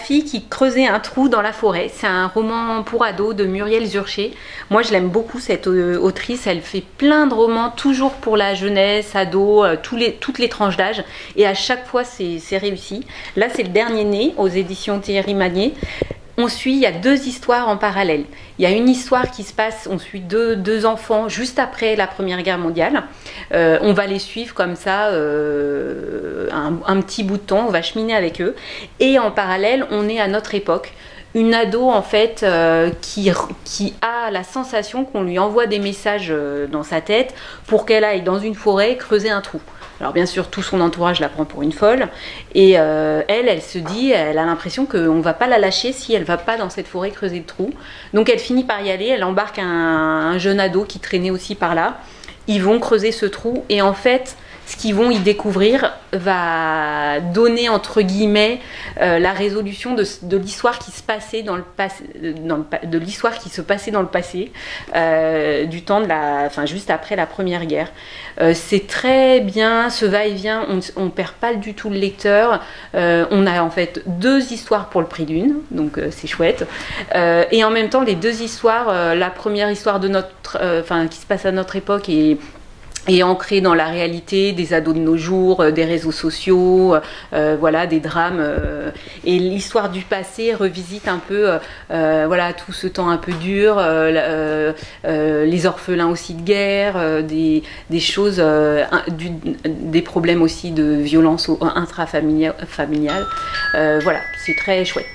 fille qui creusait un trou dans la forêt. C'est un roman pour ados de Muriel Zurcher. Moi je l'aime beaucoup cette autrice, elle fait plein de romans toujours pour la jeunesse, ados, toutes les tranches d'âge, et à chaque fois c'est réussi. Là c'est le dernier né aux éditions Thierry Magnier. Il y a 2 histoires en parallèle. Il y a une histoire qui se passe, on suit deux enfants juste après la Première Guerre mondiale. On va les suivre comme ça un petit bout de temps, on va cheminer avec eux. Et en parallèle, on est à notre époque. Une ado en fait qui a la sensation qu'on lui envoie des messages dans sa tête pour qu'elle aille dans une forêt creuser un trou. Alors bien sûr, tout son entourage la prend pour une folle, et elle se dit, elle a l'impression qu'on ne va pas la lâcher si elle ne va pas dans cette forêt creuser le trou. Donc elle finit par y aller, elle embarque un jeune ado qui traînait aussi par là. Ils vont creuser ce trou, et en fait, ce qu'ils vont y découvrir va donner entre guillemets la résolution de l'histoire qui se passait dans le passé, de l'histoire qui se passait dans le passé, du temps de juste après la Première Guerre. C'est très bien, ce va-et-vient, on perd pas du tout le lecteur. On a en fait 2 histoires pour le prix d'une, donc c'est chouette. Et en même temps, les 2 histoires, la première histoire de qui se passe à notre époque et ancré dans la réalité des ados de nos jours, des réseaux sociaux, voilà, des drames. Et l'histoire du passé revisite un peu voilà, tout ce temps un peu dur, les orphelins aussi de guerre, des choses, des problèmes aussi de violence intrafamiliale. Voilà, c'est très chouette.